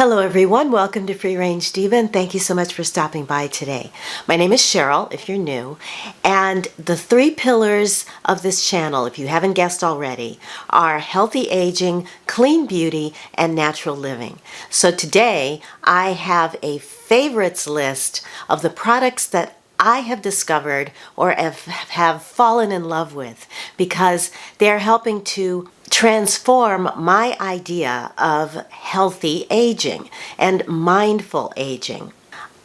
Hello everyone, welcome to Free Range Diva, and thank you so much for stopping by today. My name is Cheryl, if you're new, and the three pillars of this channel, if you haven't guessed already, are healthy aging, clean beauty, and natural living. So today, I have a favorites list of the products that I have discovered or have fallen in love with because they're helping to transform my idea of healthy aging and mindful aging.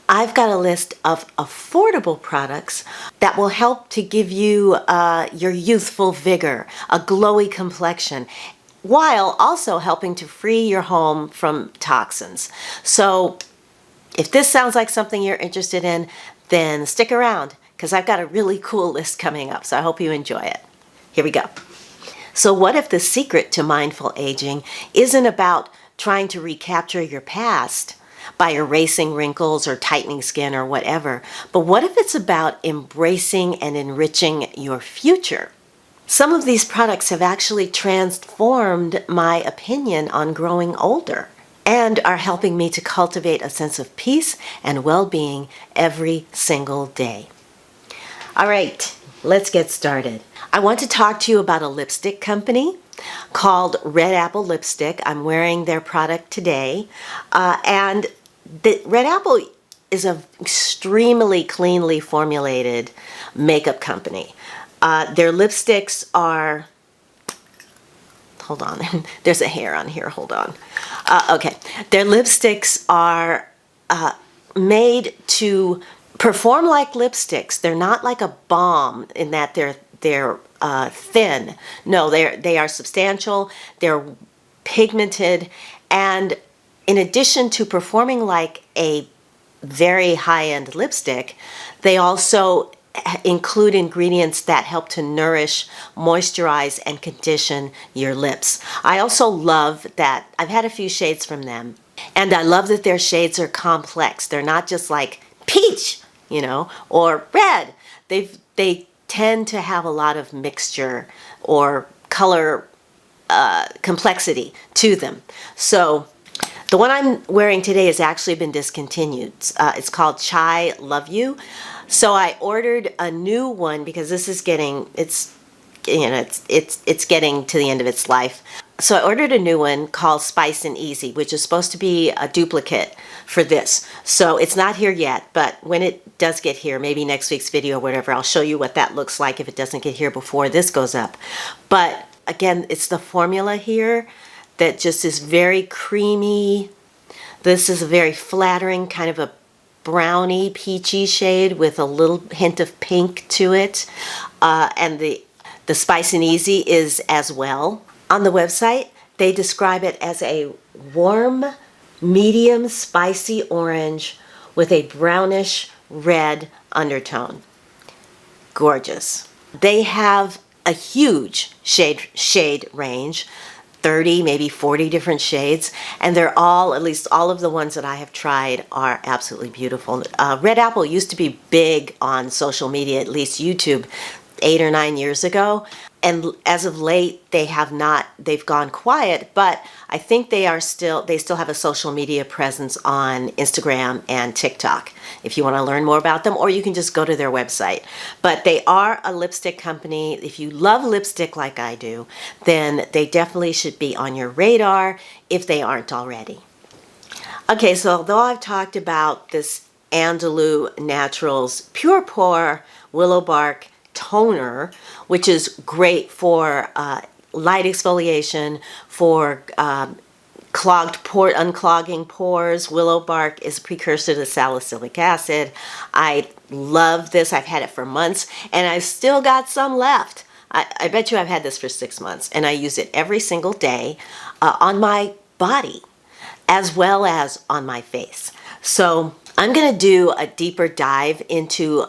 I've got a list of affordable products that will help to give you your youthful vigor, a glowy complexion, while also helping to free your home from toxins. So if this sounds like something you're interested in, then stick around because I've got a really cool list coming up, so I hope you enjoy it. Here we go. So what if the secret to mindful aging isn't about trying to recapture your past by erasing wrinkles or tightening skin or whatever, but what if it's about embracing and enriching your future? Some of these products have actually transformed my opinion on growing older and are helping me to cultivate a sense of peace and well-being every single day. All right, let's get started. I want to talk to you about a lipstick company called Red Apple Lipstick. I'm wearing their product today. And the Red Apple is an extremely cleanly formulated makeup company. Their lipsticks are, hold on, there's a hair on here, hold on. Okay, their lipsticks are made to perform like lipsticks. They're not like a balm in that they're thin. No, they are substantial, they're pigmented, and in addition to performing like a very high-end lipstick, they also include ingredients that help to nourish, moisturize, and condition your lips. I also love that I've had a few shades from them, and I love that their shades are complex. They're not just like peach, you know, or red. They tend to have a lot of mixture or color complexity to them. So the one I'm wearing today has actually been discontinued. It's called Chai Love You. So I ordered a new one because this is getting, it's getting to the end of its life. So I ordered a new one called Spice and Easy, which is supposed to be a duplicate for this. So it's not here yet, but when it does get here, maybe next week's video or whatever, I'll show you what that looks like if it doesn't get here before this goes up. But again, it's the formula here that just is very creamy. This is a very flattering kind of a brownie peachy shade with a little hint of pink to it. And the Spice and Easy is as well. On the website, they describe it as a warm, medium spicy orange with a brownish red undertone. Gorgeous. They have a huge shade range, 30, maybe 40 different shades, and they're all, at least all of the ones that I have tried, are absolutely beautiful. Red Apple used to be big on social media, at least YouTube, 8 or 9 years ago, and as of late they've gone quiet, but I think they still have a social media presence on Instagram and TikTok if you want to learn more about them, or you can just go to their website. But they are a lipstick company. If you love lipstick like I do, then they definitely should be on your radar if they aren't already. Okay, so although I've talked about this Andalou Naturals Pure Pore Willow Bark Toner, which is great for light exfoliation, for unclogging pores. Willow bark is a precursor to salicylic acid. I love this. I've had it for months, and I've still got some left. I bet you I've had this for 6 months, and I use it every single day on my body as well as on my face. So I'm going to do a deeper dive into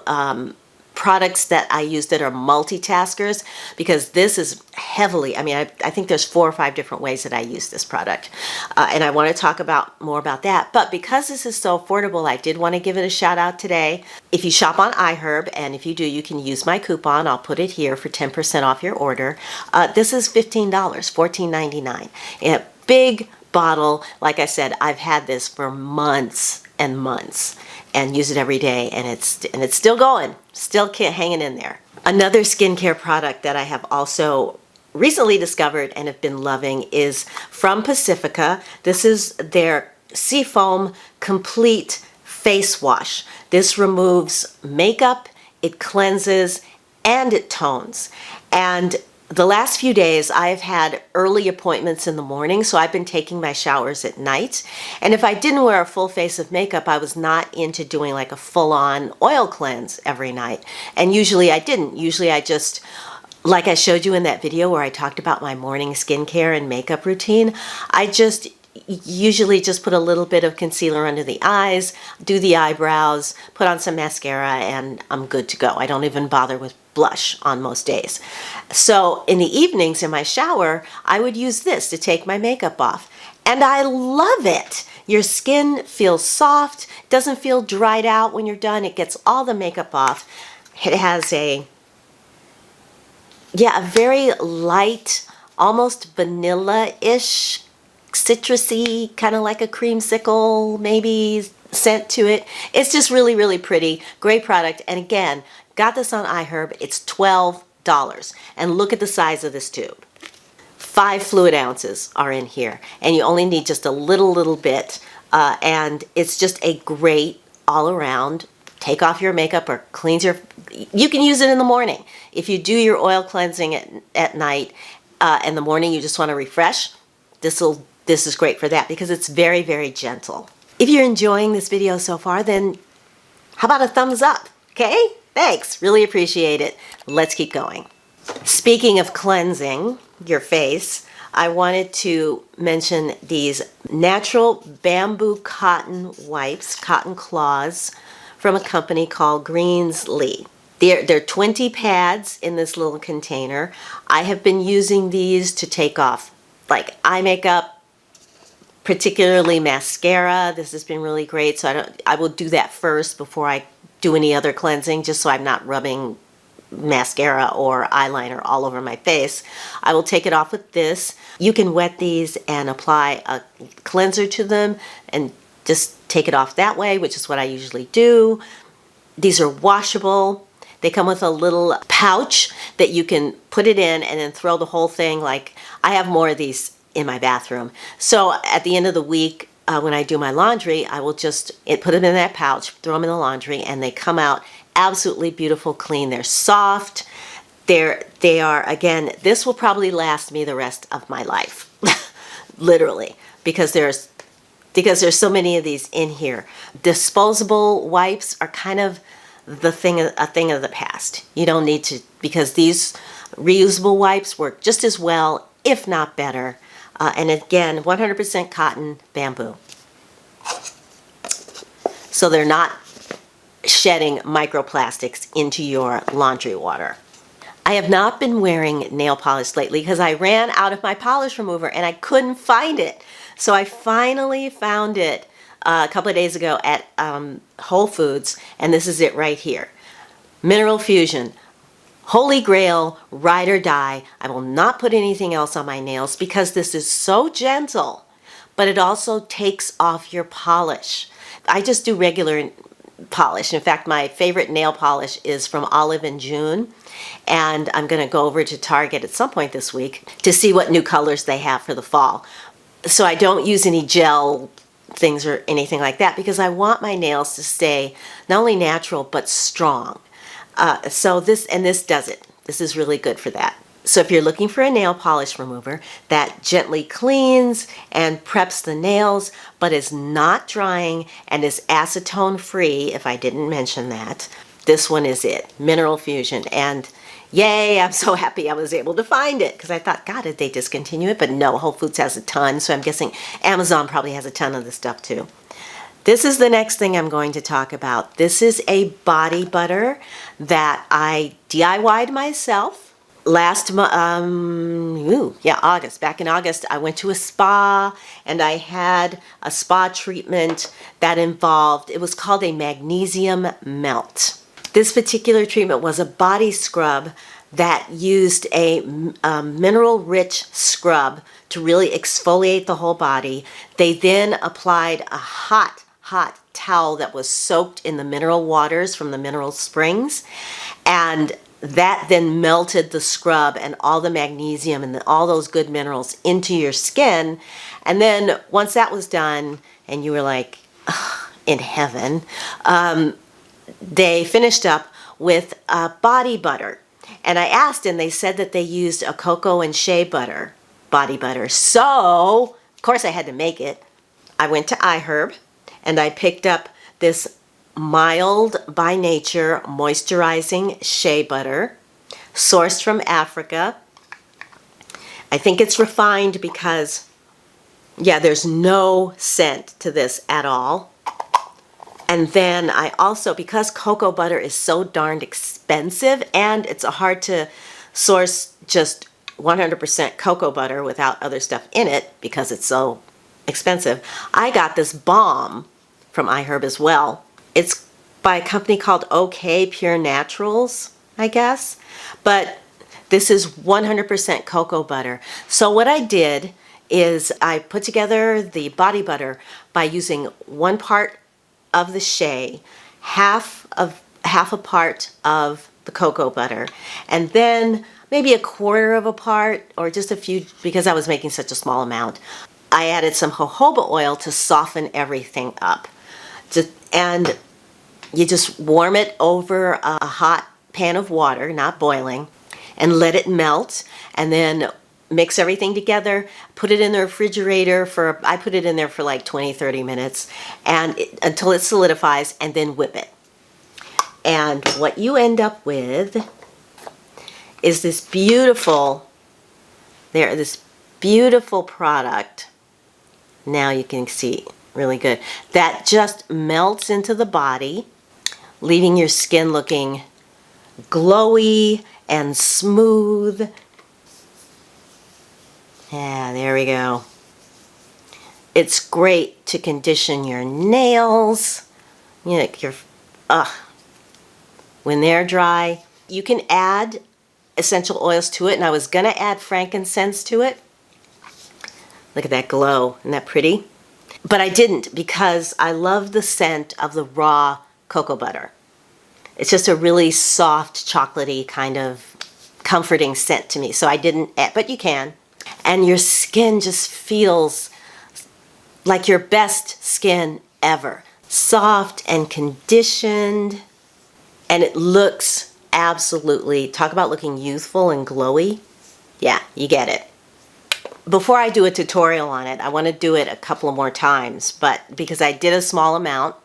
products that I use that are multitaskers, because this is heavily, I think there's 4 or 5 different ways that I use this product, and I want to talk more about that. But because this is so affordable, I did want to give it a shout out today. If you shop on iHerb, and if you do, you can use my coupon. I'll put it here for 10% off your order. This is $15, $14.99. Big bottle. Like I said, I've had this for months and months and use it every day, and it's still going, still hanging in there. Another skincare product that I have also recently discovered and have been loving is from Pacifica. This is their Seafoam Complete Face Wash. This removes makeup, it cleanses, and it tones. And the last few days I've had early appointments in the morning, so I've been taking my showers at night. And if I didn't wear a full face of makeup, I was not into doing like a full-on oil cleanse every night. And usually I didn't. Usually I just, like I showed you in that video where I talked about my morning skincare and makeup routine, I just usually just put a little bit of concealer under the eyes, do the eyebrows, put on some mascara, and I'm good to go. I don't even bother with blush on most days. So in the evenings in my shower, I would use this to take my makeup off. And I love it. Your skin feels soft, doesn't feel dried out when you're done. It gets all the makeup off. It has a very light, almost vanilla-ish, citrusy, kind of like a creamsicle maybe scent to it. It's just really, really pretty. Great product. And again, got this on iHerb. It's $12. And look at the size of this tube. 5 fluid ounces are in here. And you only need just a little bit. And it's just a great all-around take off your makeup or cleans your... You can use it in the morning. If you do your oil cleansing at night, in the morning you just want to refresh, this is great for that because it's very, very gentle. If you're enjoying this video so far, then how about a thumbs up, okay? Thanks, really appreciate it. Let's keep going. Speaking of cleansing your face, I wanted to mention these natural bamboo cotton wipes, cotton cloths, from a company called Greensley. They're 20 pads in this little container. I have been using these to take off like eye makeup, particularly mascara. This has been really great. So I will do that first before I do any other cleansing, just so I'm not rubbing mascara or eyeliner all over my face. I will take it off with this. You can wet these and apply a cleanser to them and just take it off that way, which is what I usually do. These are washable. They come with a little pouch that you can put it in and then throw the whole thing. Like, I have more of these in my bathroom. So at the end of the week, when I do my laundry, I will just put them in that pouch, throw them in the laundry, and they come out absolutely beautiful, clean. They're soft. They are, again, this will probably last me the rest of my life, literally, because there's so many of these in here. Disposable wipes are kind of a thing of the past. You don't need to, because these reusable wipes work just as well, if not better. And again, 100% cotton bamboo. So they're not shedding microplastics into your laundry water. I have not been wearing nail polish lately because I ran out of my polish remover and I couldn't find it. So I finally found it a couple of days ago at Whole Foods, and this is it right here. Mineral Fusion. Holy Grail, ride or die. I will not put anything else on my nails because this is so gentle, but it also takes off your polish. I just do regular polish. In fact, my favorite nail polish is from Olive and June, and I'm going to go over to Target at some point this week to see what new colors they have for the fall. So I don't use any gel things or anything like that because I want my nails to stay not only natural but strong. So this does it. This is really good for that. So if you're looking for a nail polish remover that gently cleans and preps the nails but is not drying and is acetone free, if I didn't mention that, this one is it. Mineral Fusion. And yay, I'm so happy I was able to find it because I thought, God, did they discontinue it? But no, Whole Foods has a ton, so I'm guessing Amazon probably has a ton of this stuff too. This is the next thing I'm going to talk about. This is a body butter that I DIY'd myself last August. Back in August, I went to a spa and I had a spa treatment that involved, it was called a magnesium melt. This particular treatment was a body scrub that used a mineral-rich scrub to really exfoliate the whole body. They then applied a hot towel that was soaked in the mineral waters from the mineral springs, and that then melted the scrub and all the magnesium and all those good minerals into your skin. And then once that was done and you were like, "Ugh, in heaven," they finished up with body butter. And I asked, and they said that they used a cocoa and shea butter, body butter. So, of course, I had to make it. I went to iHerb, and I picked up this mild by nature moisturizing shea butter, sourced from Africa. I think it's refined because, yeah, there's no scent to this at all. And then I also, because cocoa butter is so darned expensive and it's hard to source just 100% cocoa butter without other stuff in it because it's so expensive, I got this balm from iHerb as well. It's by a company called OK Pure Naturals, I guess. But this is 100% cocoa butter. So what I did is I put together the body butter by using 1 part of the shea, half a part of the cocoa butter, and then maybe 1/4 of a part, or just a few, because I was making such a small amount. I added some jojoba oil to soften everything up. And you just warm it over a hot pan of water, not boiling, and let it melt, and then mix everything together, put it in the refrigerator I put it in there for like 20-30 minutes until it solidifies, and then whip it. And what you end up with is this beautiful product. Now you can see really good. That just melts into the body, leaving your skin looking glowy and smooth. Yeah, there we go. It's great to condition your nails. You know, when they're dry. You can add essential oils to it, and I was gonna add frankincense to it. Look at that glow, isn't that pretty? But I didn't, because I love the scent of the raw cocoa butter. It's just a really soft, chocolatey kind of comforting scent to me. So I didn't add, but you can. And your skin just feels like your best skin ever. Soft and conditioned, and it looks absolutely, talk about looking youthful and glowy. Yeah, you get it. Before I do a tutorial on it, I want to do it a couple of more times, but because I did a small amount,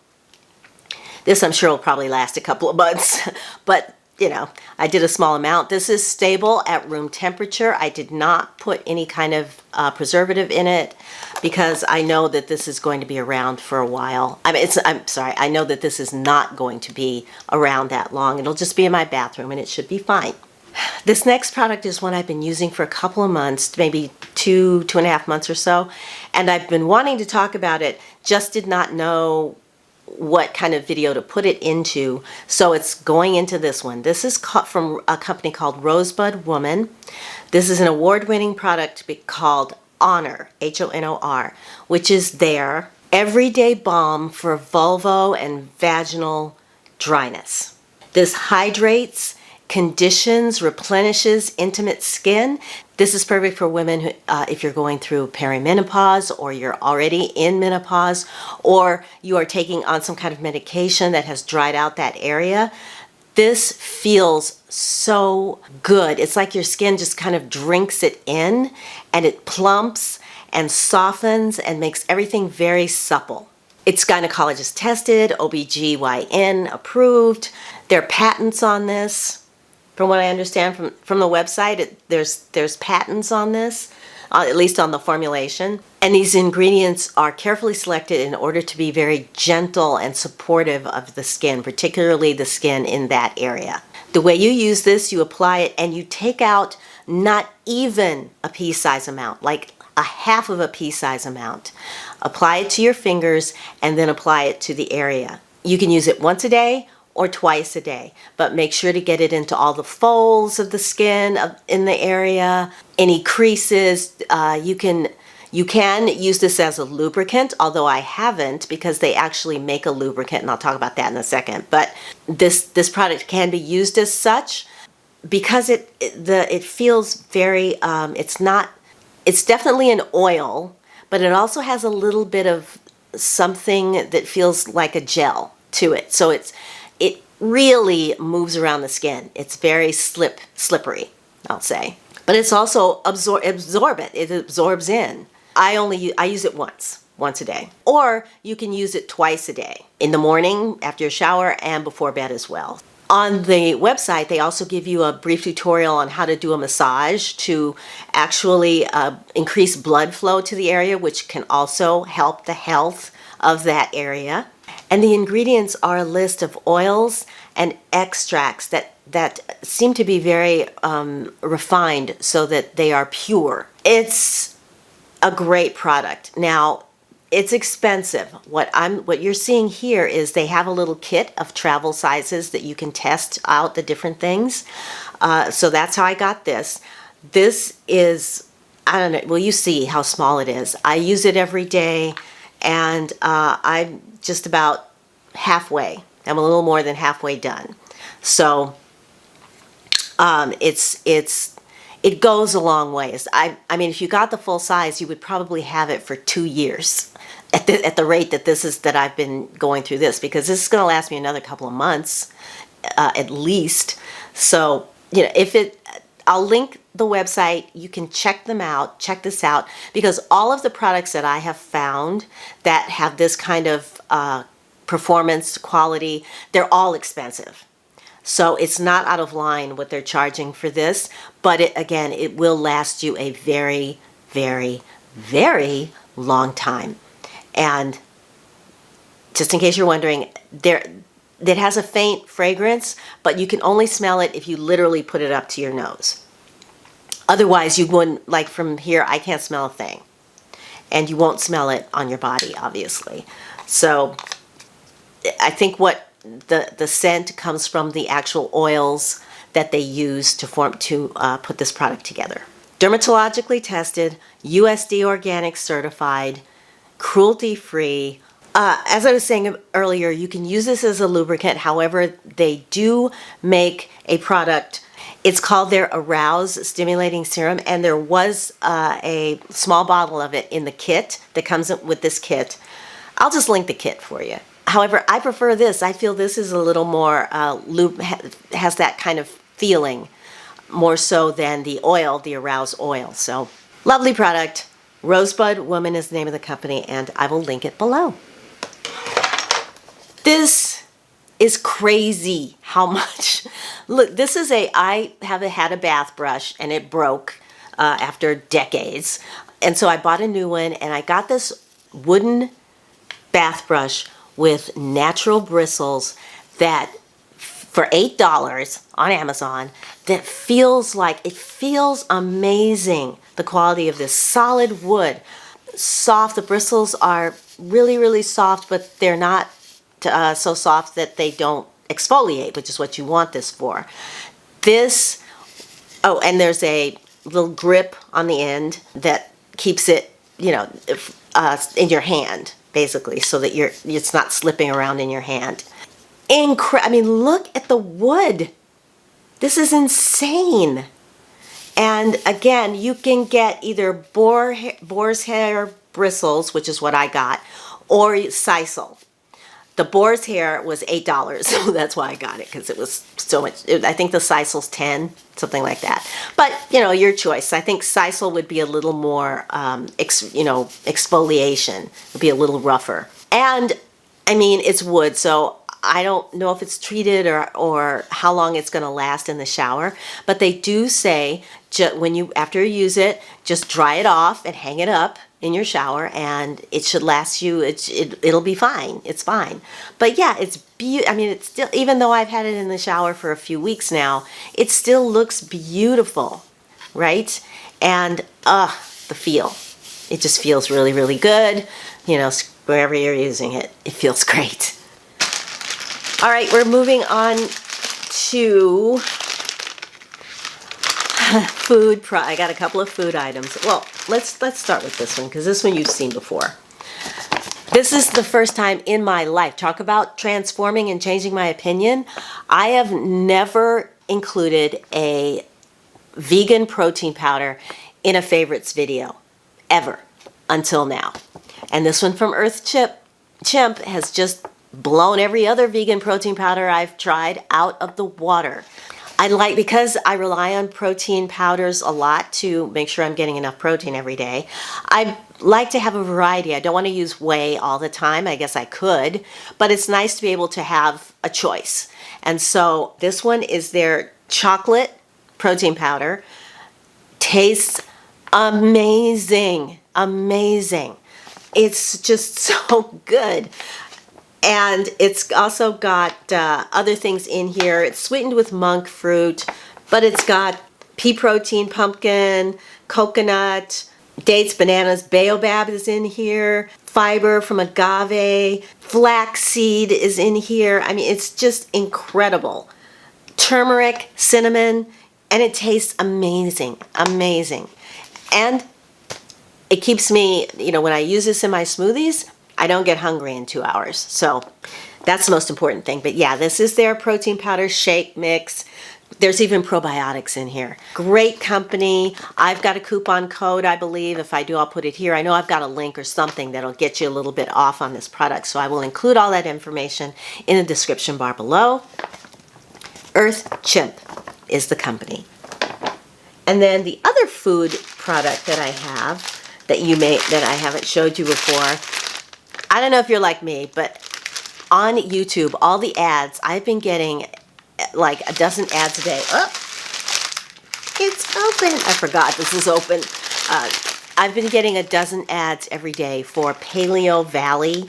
this I'm sure will probably last a couple of months, but you know, I did a small amount. This is stable at room temperature. I did not put any kind of preservative in it because I know that this is going to be around for a while. I'm sorry, I know that this is not going to be around that long. It'll just be in my bathroom and it should be fine. This next product is one I've been using for a couple of months, maybe 2.5 months or so, and I've been wanting to talk about it, just did not know what kind of video to put it into, so it's going into this one. This is from a company called Rosebud Woman. This is an award-winning product called Honor, Honor, which is their everyday balm for vulvo and vaginal dryness. This hydrates, conditions, replenishes intimate skin. This is perfect for women who, if you're going through perimenopause, or you're already in menopause, or you are taking on some kind of medication that has dried out that area. This feels so good. It's like your skin just kind of drinks it in, and it plumps and softens and makes everything very supple. It's gynecologist tested, OBGYN approved. There are patents on this. From what I understand from the website, there's patents on this, at least on the formulation. And these ingredients are carefully selected in order to be very gentle and supportive of the skin, particularly the skin in that area. The way you use this, you apply it and you take out not even a pea-size amount, like a half of a pea-size amount. Apply it to your fingers and then apply it to the area. You can use it once a day or twice a day, but make sure to get it into all the folds of the skin in the area, any creases. You can use this as a lubricant, although I haven't, because they actually make a lubricant, and I'll talk about that in a second. But this product can be used as such because it feels very it's definitely an oil, but it also has a little bit of something that feels like a gel to it. So it really moves around the skin. It's very slippery, I'll say. But it's also absorbent. It absorbs in. I use it once a day. Or you can use it twice a day, in the morning, after your shower, and before bed as well. On the website, they also give you a brief tutorial on how to do a massage to actually increase blood flow to the area, which can also help the health of that area. And the ingredients are a list of oils and extracts that seem to be very refined so that they are pure. It's a great product. Now, it's expensive. What you're seeing here is they have a little kit of travel sizes that you can test out the different things. So that's how I got this. This is, I don't know, well, you see how small it is. I use it every day, and I'm just about halfway. I'm a little more than halfway done. So it goes a long ways. I mean, if you got the full size, you would probably have it for 2 years at the rate that I've been going through this, because this is going to last me another couple of months at least. So, I'll link the website. You can check them out, check this out, because all of the products that I have found that have this kind of performance quality, they're all expensive. So it's not out of line what they're charging for this, but it will last you a very, very, very long time. And just in case you're wondering, it has a faint fragrance, but you can only smell it if you literally put it up to your nose. Otherwise, you wouldn't, like from here, I can't smell a thing. And you won't smell it on your body, obviously. So I think what the scent comes from the actual oils that they use to put this product together. Dermatologically tested, USD organic certified, cruelty-free. As I was saying earlier, you can use this as a lubricant. However, they do make a product. It's called their Arouse Stimulating Serum, and there was a small bottle of it in the kit that comes with this kit. I'll just link the kit for you. However, I prefer this. I feel this is a little more, has that kind of feeling, more so than the oil, the Arouse oil. So, lovely product. Rosebud Woman is the name of the company, and I will link it below. This is crazy how much. Look, I have had a bath brush, and it broke after decades. And so I bought a new one, and I got this wooden bath brush with natural bristles that for $8 on Amazon, that feels amazing. The quality of this solid wood, soft. The bristles are really, really soft, but they're not so soft that they don't exfoliate, which is what you want this for. And there's a little grip on the end that keeps it, in your hand, basically, so that it's not slipping around in your hand. I mean, look at the wood. This is insane. And again, you can get either boar's hair bristles, which is what I got, or sisal. The boar's hair was $8, so that's why I got it, because it was so much. I think the sisal's $10, something like that. But, your choice. I think sisal would be a little more, exfoliation. Would be a little rougher. And, I mean, it's wood, so I don't know if it's treated or how long it's going to last in the shower. But they do say, after you use it, just dry it off and hang it up in your shower, and it should last you. It'll be fine. It's fine. But yeah, it's I mean, it's still, even though I've had it in the shower for a few weeks now, it still looks beautiful, right? And the feel. It just feels really, really good. Wherever you're using it, it feels great. All right, we're moving on to I got a couple of food items. Well, let's start with this one because this one you've seen before. This is the first time in my life. Talk about transforming and changing my opinion. I have never included a vegan protein powder in a favorites video ever until now. And this one from Chimp has just blown every other vegan protein powder I've tried out of the water. Because I rely on protein powders a lot to make sure I'm getting enough protein every day, I like to have a variety. I don't want to use whey all the time. I guess I could, but it's nice to be able to have a choice. And so this one is their chocolate protein powder. Tastes amazing, amazing. It's just so good. And it's also got other things in here. It's sweetened with monk fruit, but it's got pea protein, pumpkin, coconut, dates, bananas, baobab is in here, fiber from agave, flaxseed is in here. I mean, it's just incredible. Turmeric, cinnamon, and it tastes amazing, amazing. And it keeps me, when I use this in my smoothies, I don't get hungry in 2 hours. So that's the most important thing. But yeah, this is their protein powder shake mix. There's even probiotics in here. Great company. I've got a coupon code, I believe. If I do, I'll put it here. I know I've got a link or something that'll get you a little bit off on this product. So I will include all that information in the description bar below. Earth Chimp is the company. And then the other food product that I have that I haven't showed you before, I don't know if you're like me, but on YouTube, all the ads, I've been getting like a dozen ads a day. Oh, it's open. I forgot this is open. I've been getting a dozen ads every day for Paleo Valley.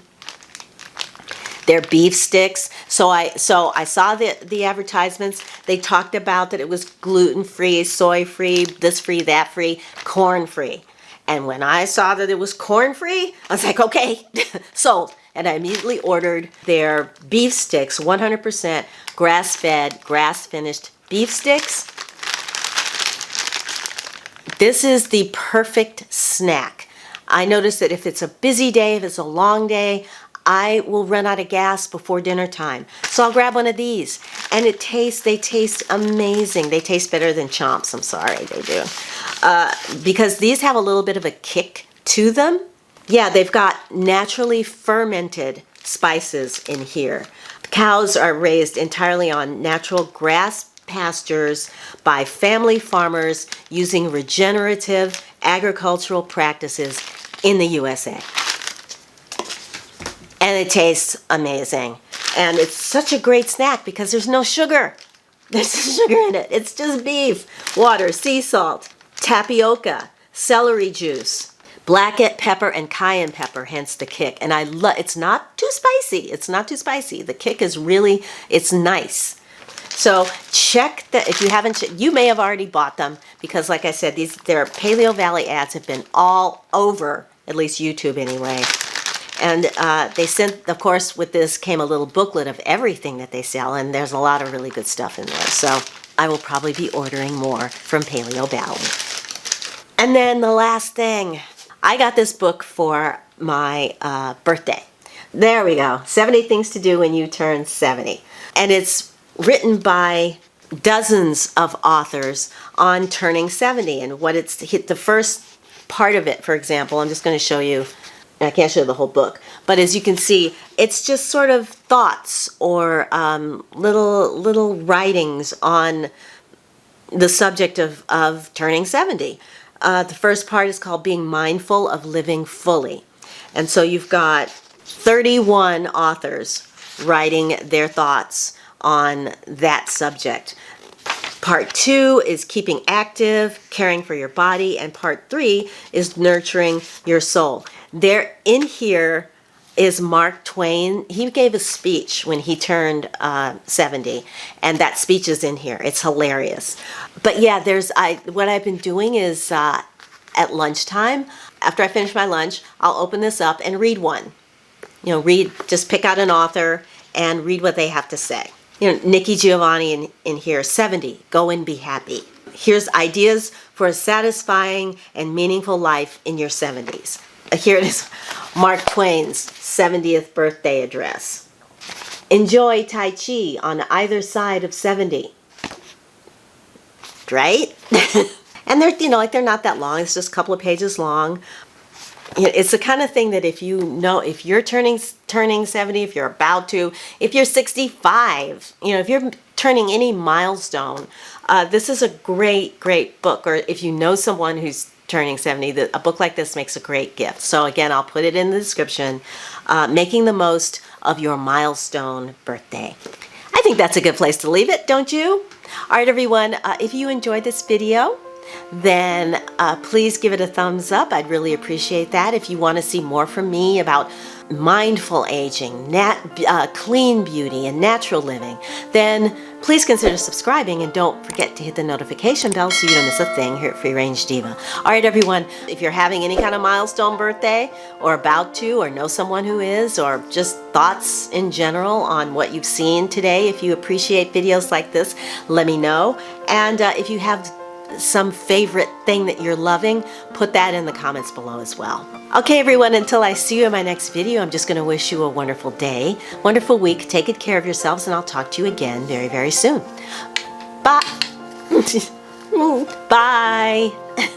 They're beef sticks. So I saw the advertisements. They talked about that it was gluten-free, soy-free, this free, that free, corn-free. And when I saw that it was corn-free, I was like, okay, sold. And I immediately ordered their beef sticks, 100% grass-fed, grass-finished beef sticks. This is the perfect snack. I noticed that if it's a busy day, if it's a long day, I will run out of gas before dinner time. So I'll grab one of these. And they taste amazing. They taste better than Chomps. I'm sorry, they do. Because these have a little bit of a kick to them. Yeah, they've got naturally fermented spices in here. Cows are raised entirely on natural grass pastures by family farmers using regenerative agricultural practices in the USA. And it tastes amazing. And it's such a great snack because there's no sugar. There's no sugar in it. It's just beef, water, sea salt, tapioca, celery juice, black pepper, and cayenne pepper, hence the kick. And it's not too spicy. It's not too spicy. The kick is really, it's nice. So check that if you haven't, you may have already bought them because like I said, their Paleo Valley ads have been all over, at least YouTube anyway. And they sent, of course, with this came a little booklet of everything that they sell, and there's a lot of really good stuff in there. So I will probably be ordering more from Paleo Valley. And then the last thing, I got this book for my birthday. There we go, 70 Things to Do When You Turn 70. And it's written by dozens of authors on turning 70 and what it's the first part of it, for example. I'm just going to show you. I can't show the whole book, but as you can see, it's just sort of thoughts or little writings on the subject of turning 70. The first part is called Being Mindful of Living Fully. And so you've got 31 authors writing their thoughts on that subject. Part 2 is keeping active, caring for your body, and part 3 is nurturing your soul. There in here is Mark Twain. He gave a speech when he turned 70, and that speech is in here. It's hilarious. But yeah, what I've been doing is at lunchtime, after I finish my lunch, I'll open this up and read one. Just pick out an author and read what they have to say. You know, Nikki Giovanni in here, 70, go and be happy. Here's ideas for a satisfying and meaningful life in your 70s. Here it is, Mark Twain's 70th birthday address. Enjoy Tai Chi on either side of 70. Right? And they're, you know, like they're not that long. It's just a couple of pages long. It's the kind of thing that if you know, if you're turning 70, if you're about to, if you're 65, you know, if you're turning any milestone, this is a great, great book. Or if you know someone who's turning 70, a book like this makes a great gift. So again, I'll put it in the description, Making the Most of Your Milestone Birthday. I think that's a good place to leave it, don't you? All right, everyone, if you enjoyed this video, then please give it a thumbs up. I'd really appreciate that. If you want to see more from me about mindful aging, clean beauty, and natural living, then please consider subscribing, and don't forget to hit the notification bell so you don't miss a thing here at Free Range Diva. All right, everyone, if you're having any kind of milestone birthday or about to, or know someone who is, or just thoughts in general on what you've seen today, if you appreciate videos like this, let me know. And if you have some favorite thing that you're loving, put that in the comments below as well. Okay, everyone, until I see you in my next video, I'm just going to wish you a wonderful day, wonderful week. Take good care of yourselves, and I'll talk to you again very, very soon. Bye. Bye.